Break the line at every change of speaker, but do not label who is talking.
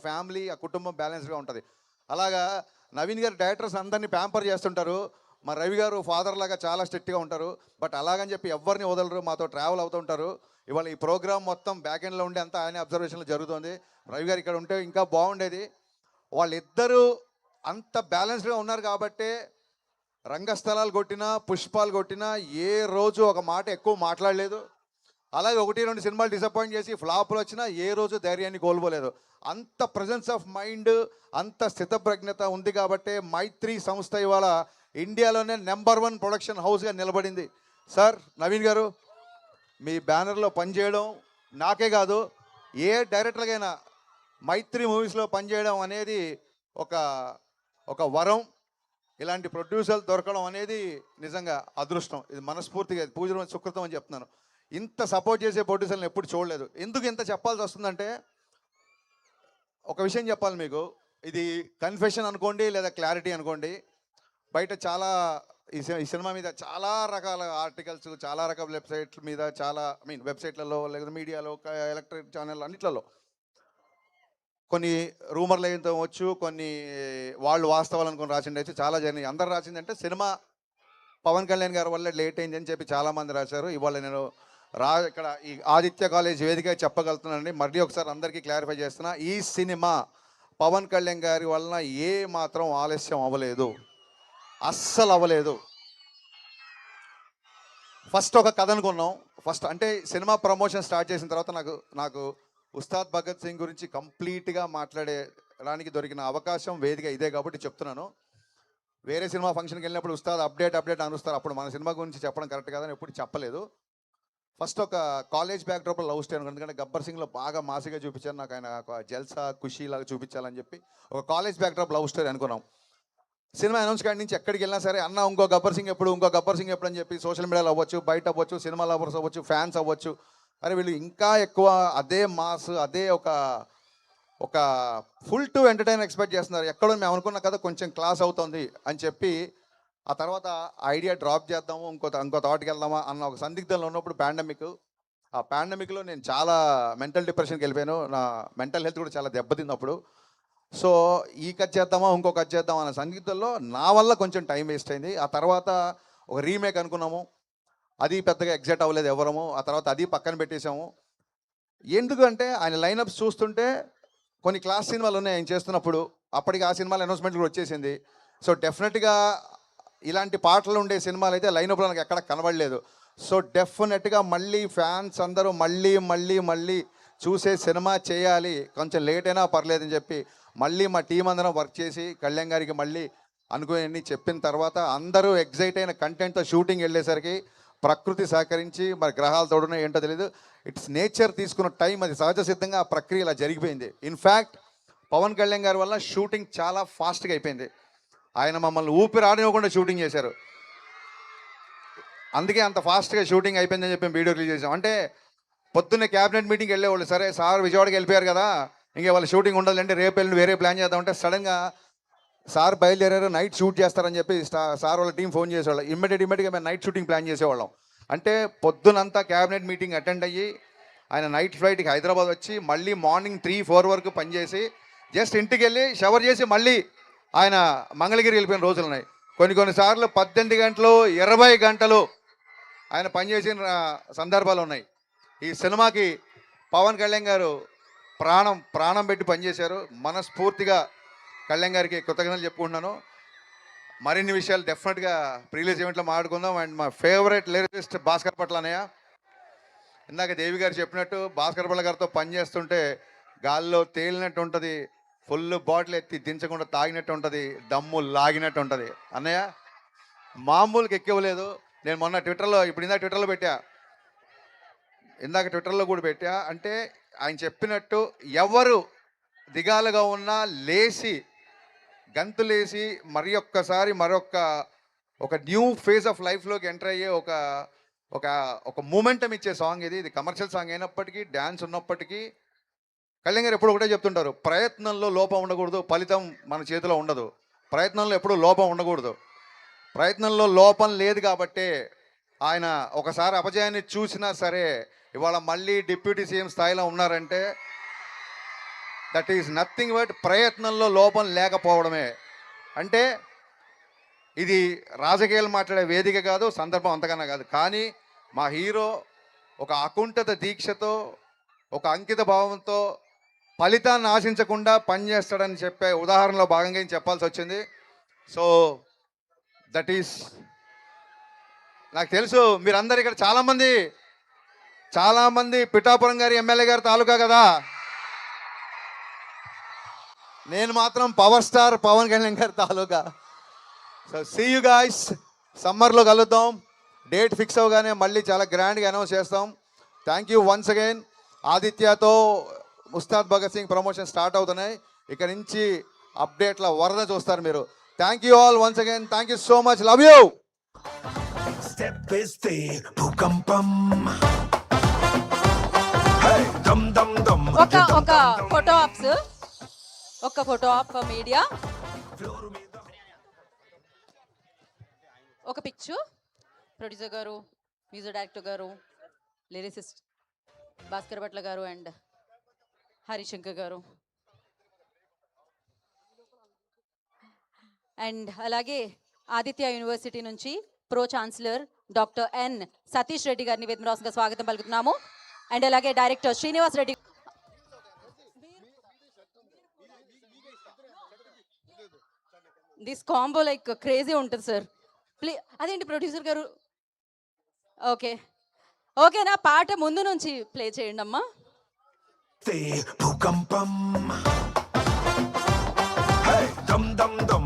Family ఆ కుటుంబం బ్యాలెన్స్గా ఉంటుంది. అలాగా నవీన్ గారు డైరెక్టర్స్ అందరినీ ప్యాంపర్ చేస్తుంటారు. మా రవి గారు ఫాదర్ లాగా చాలా స్ట్రిక్ట్గా ఉంటారు. బట్ అలాగని చెప్పి ఎవరిని వదలరు, మాతో ట్రావెల్ అవుతుంటారు. ఇవాళ ఈ ప్రోగ్రామ్ మొత్తం బ్యాక్ ఎండ్లో ఉండి అంతా ఆయన అబ్జర్వేషన్లో జరుగుతుంది. రవి గారు ఇక్కడ ఉంటే ఇంకా బాగుండేది. వాళ్ళిద్దరూ అంత బ్యాలెన్స్డ్గా ఉన్నారు కాబట్టే రంగస్థలాలు కొట్టినా పుష్పాలు కొట్టినా ఏ రోజు ఒక మాట ఎక్కువ మాట్లాడలేదు. అలాగే 1-2 సినిమాలు డిసప్పాయింట్ చేసి ఫ్లాపులు వచ్చినా ఏ రోజు ధైర్యాన్ని కోల్పోలేదు. అంత ప్రజెన్స్ ఆఫ్ మైండ్, అంత స్థితప్రజ్ఞత ఉంది కాబట్టే మైత్రి సంస్థ ఇవాళ ఇండియాలోనే నెంబర్ 1 ప్రొడక్షన్ హౌస్గా నిలబడింది. సార్ నవీన్ గారు, మీ బ్యానర్లో పనిచేయడం నాకే కాదు ఏ డైరెక్టర్కైనా మైత్రి మూవీస్లో పనిచేయడం అనేది ఒక ఒక వరం. ఇలాంటి ప్రొడ్యూసర్లు దొరకడం అనేది నిజంగా అదృష్టం. ఇది మనస్ఫూర్తిగా పూజ సుకృతం అని చెప్తున్నాను. ఇంత సపోర్ట్ చేసే ప్రొడ్యూసర్లను ఎప్పుడు చూడలేదు. ఎందుకు ఇంత చెప్పాల్సి వస్తుందంటే, ఒక విషయం చెప్పాలి మీకు. ఇది కన్ఫెషన్ అనుకోండి లేదా క్లారిటీ అనుకోండి. బయట చాలా ఈ సినిమా మీద చాలా రకాల ఆర్టికల్స్, చాలా రకాల వెబ్సైట్ల మీద, చాలా వెబ్సైట్లలో లేదా మీడియాలో, ఎలక్ట్రిక్ ఛానల్ అన్నిట్లలో కొన్ని రూమర్లు అయితే వచ్చు, కొన్ని వాళ్ళు వాస్తవాలు అనుకుని రాసిండి అయితే చాలా జరిగినాయి. అందరు రాసిందంటే సినిమా పవన్ కళ్యాణ్ గారి వల్ల లేట్ అయిందని చెప్పి చాలామంది రాశారు. ఇవాళ నేను ఇక్కడ ఈ ఆదిత్య కాలేజ్ వేదిక చెప్పగలుగుతున్నానండి. మళ్ళీ ఒకసారి అందరికీ క్లారిఫై చేస్తున్నా, ఈ సినిమా పవన్ కళ్యాణ్ గారి వలన ఏ మాత్రం ఆలస్యం అవ్వలేదు, అస్సలు అవ్వలేదు. ఫస్ట్ ఒక కథ అనుకున్నాం. ఫస్ట్ అంటే సినిమా ప్రమోషన్ స్టార్ట్ చేసిన తర్వాత నాకు ఉస్తాద్ భగత్ సింగ్ గురించి కంప్లీట్గా మాట్లాడేదానికి దొరికిన అవకాశం వేదిక ఇదే కాబట్టి చెప్తున్నాను. వేరే సినిమా ఫంక్షన్కి వెళ్ళినప్పుడు ఉస్తాద్ అప్డేట్ అనుస్తారు, అప్పుడు మన సినిమా గురించి చెప్పడం కరెక్ట్ కాదని ఎప్పుడు చెప్పలేదు. ఫస్ట్ ఒక కాలేజ్ బ్యాక్డ్రాప్లో లవ్ స్టోరీ అనుకున్నాను. ఎందుకంటే గబ్బర్ సింగ్లో బాగా మాసిగా చూపించాను, నాకు ఆయన ఒక జల్సా ఖుషీ లాగా చూపించాలని చెప్పి ఒక కాలేజ్ బ్యాక్డ్రాప్ లవ్ స్టోరీ అనుకున్నాం. సినిమా అనౌన్స్ కాడి నుంచి ఎక్కడికి వెళ్ళినా సరే, అన్న ఇంకో గబ్బర్ సింగ్ ఎప్పుడు అని చెప్పి సోషల్ మీడియాలో అవ్వచ్చు, బయట అవ్వచ్చు, సినిమా లవర్స్ అవ్వచ్చు, ఫ్యాన్స్ అవ్వచ్చు, అరే వీళ్ళు ఇంకా ఎక్కువ అదే మాస్, అదే ఒక ఫుల్ టు ఎంటర్టైన్ ఎక్స్పెక్ట్ చేస్తున్నారు. ఎక్కడో మేము అనుకున్న కదా కొంచెం క్లాస్ అవుతుంది అని చెప్పి ఆ తర్వాత ఐడియా డ్రాప్ చేద్దాము, ఇంకో థాట్కి వెళ్దామా అన్న ఒక సందిగ్ధంలో ఉన్నప్పుడు ఆ పాండమిక్లో నేను చాలా మెంటల్ డిప్రెషన్కి వెళ్ళిపోయాను. నా మెంటల్ హెల్త్ కూడా చాలా దెబ్బతింది అప్పుడు. సో ఈ కట్ చేద్దామా ఇంకో కట్ చేద్దామా అన్న సందిగ్ధంలో నా వల్ల కొంచెం టైం వేస్ట్ అయింది. ఆ తర్వాత ఒక రీమేక్ అనుకున్నాము, అది పెద్దగా ఎగ్జైట్ అవ్వలేదు ఎవరము. ఆ తర్వాత అది పక్కన పెట్టేశాము. ఎందుకంటే ఆయన లైనప్స్ చూస్తుంటే కొన్ని క్లాస్ సినిమాలు ఉన్నాయి ఆయన చేస్తున్నప్పుడు. అప్పటికి ఆ సినిమాల అనౌన్స్మెంట్ కూడా వచ్చేసింది. సో డెఫినెట్గా ఇలాంటి పాటలు ఉండే సినిమాలు అయితే లైనప్లో నాకు ఎక్కడ కనబడలేదు. సో డెఫినెట్గా మళ్ళీ ఫ్యాన్స్ అందరూ మళ్ళీ చూసే సినిమా చేయాలి, కొంచెం లేట్ అయినా పర్లేదని చెప్పి మళ్ళీ మా టీం అందరం వర్క్ చేసి కళ్యాణ్ గారికి మళ్ళీ అనుకుని చెప్పిన తర్వాత అందరూ ఎగ్జైట్ అయిన కంటెంట్తో షూటింగ్ వెళ్ళేసరికి ప్రకృతి సహకరించి మరి గ్రహాలు తోడునే ఏంటో తెలియదు, ఇట్స్ నేచర్ తీసుకున్న టైం, అది సహజ సిద్ధంగా ఆ ప్రక్రియ ఇలా జరిగిపోయింది. ఇన్ఫ్యాక్ట్ పవన్ కళ్యాణ్ గారి వల్ల షూటింగ్ చాలా ఫాస్ట్గా అయిపోయింది. ఆయన మమ్మల్ని ఊపిరి ఆడనివ్వకుండా షూటింగ్ చేశారు. అందుకే అంత ఫాస్ట్గా షూటింగ్ అయిపోయిందని చెప్పి వీడియో రిలీజ్ చేసాం. అంటే పొద్దున్నే క్యాబినెట్ మీటింగ్కి వెళ్ళేవాళ్ళు, సరే సార్ విజయవాడకి వెళ్ళిపోయారు కదా, ఇంకే వాళ్ళ షూటింగ్ ఉండదంటే రేపు వెళ్ళి వేరే ప్లాన్ చేద్దామంటే సడన్గా సార్ బయలుదేరారు, నైట్ షూట్ చేస్తారని చెప్పి సార్ వాళ్ళ టీం ఫోన్ చేసేవాళ్ళు. ఇమ్మీడియట్గా మేము నైట్ షూటింగ్ ప్లాన్ చేసేవాళ్ళం. అంటే పొద్దునంతా క్యాబినెట్ మీటింగ్ అటెండ్ అయ్యి ఆయన నైట్ ఫ్లైట్కి హైదరాబాద్ వచ్చి మళ్ళీ మార్నింగ్ 3-4 వరకు పనిచేసి జస్ట్ ఇంటికి వెళ్ళి షవర్ చేసి మళ్ళీ ఆయన మంగళగిరి వెళ్ళిపోయిన రోజులు ఉన్నాయి. కొన్నిసార్లు 18 గంటలు 20 గంటలు ఆయన పనిచేసిన సందర్భాలు ఉన్నాయి. ఈ సినిమాకి పవన్ కళ్యాణ్ గారు ప్రాణం పెట్టి పనిచేశారు. మనస్ఫూర్తిగా కళ్యాణ్ గారికి కృతజ్ఞతలు చెప్పుకుంటున్నాను. మరిన్ని విషయాలు డెఫినెట్గా ప్రీలీజ్ ఈవెంట్లో మాట్లాడుకుందాం. అండ్ మా ఫేవరెట్ లిరిసిస్ట్ భాస్కర్ పట్ల అన్నయ్య, ఇందాక దేవి గారు చెప్పినట్టు భాస్కర్ పట్ల గారితో పనిచేస్తుంటే గాల్లో తేలినట్టు ఉంటుంది, ఫుల్ బాటిల్ ఎత్తి దించకుండా తాగినట్టు ఉంటుంది, దమ్ము లాగినట్టు ఉంటుంది. అన్నయ్య మామూలుకి ఎక్కవలేదు. నేను మొన్న ట్విట్టర్లో ఇందాక ట్విట్టర్లో కూడా పెట్టా. అంటే ఆయన చెప్పినట్టు ఎవరు దిగాలుగా ఉన్నా లేచి గంతులేసి ఒక న్యూ ఫేజ్ ఆఫ్ లైఫ్లోకి ఎంటర్ అయ్యే ఒక మూమెంటం ఇచ్చే సాంగ్ ఇది. కమర్షియల్ సాంగ్ అయినప్పటికీ, డ్యాన్స్ ఉన్నప్పటికీ కళ్యాణ్ గారు ఎప్పుడు ఒకటే చెప్తుంటారు, ప్రయత్నంలో లోపం ఉండకూడదు, ఫలితం మన చేతిలో ఉండదు. ప్రయత్నంలో ఎప్పుడూ లోపం ఉండకూడదు. ప్రయత్నంలో లోపం లేదు కాబట్టే ఆయన ఒకసారి అపజయాన్ని చూసినా సరే ఇవాళ మళ్ళీ డిప్యూటీ సీఎం స్థాయిలో ఉన్నారంటే దట్ ఈస్ నథింగ్ బట్ ప్రయత్నంలో లోపం లేకపోవడమే. అంటే ఇది రాజకీయాలు మాట్లాడే వేదిక కాదు, సందర్భం అంతకన్నా కాదు. కానీ మా హీరో ఒక అకుంఠిత దీక్షతో, ఒక అంకిత భావంతో ఫలితాన్ని ఆశించకుండా పనిచేస్తాడని చెప్పే ఉదాహరణలో భాగంగా ఏం చెప్పాల్సి వచ్చింది. సో దట్ ఈస్, నాకు తెలుసు మీరందరు ఇక్కడ చాలామంది పిఠాపురం గారి ఎమ్మెల్యే గారి తాలూకా కదా. నేను మాత్రం పవర్ స్టార్ పవన్ కళ్యాణ్ గారి తాలూకా. సో సీ యూ గాయ్స్, సమ్మర్లో కలుద్దాం. డేట్ ఫిక్స్ అవగానే మళ్ళీ చాలా గ్రాండ్గా అనౌన్స్ చేస్తాం. Thank you once again. ఆదిత్యతో ఉస్తాద్ భగత్ సింగ్ ప్రమోషన్ స్టార్ట్ అవుతున్నాయి. ఇక నుంచి అప్డేట్ల వరద చూస్తారు మీరు. Thank you all once again. Thank you so much. Love you.
Step is the భూకంపం. Hey, dum dum dum.
ఒక ఫోటో ఆప్స్, ఒక ఫోటో ఆప్ మీడియా, ఒక పిక్చర్. ప్రొడ్యూసర్ గారు, మ్యూజిక్ డైరెక్టర్ గారు, లిరిసిస్ట్ భాస్కర్ భట్ల గారు అండ్ హరిశంకర్ గారు, అండ్ అలాగే ఆదిత్య యూనివర్సిటీ నుంచి ప్రో ఛాన్సలర్ డాక్టర్ ఎన్ సతీష్ రెడ్డి గారిని వేదనరాసంగా స్వాగతం పలుకుతున్నాము. అండ్ అలాగే director Srinivas Reddy. This combo like crazy ఉంటుంది సార్. ప్లీజ్ అదేంటి ప్రొడ్యూసర్ గారు, ఓకేనా? పాట ముందు నుంచి ప్లే చేయండి అమ్మా.
భూకంపం. Hey, dum dum dum.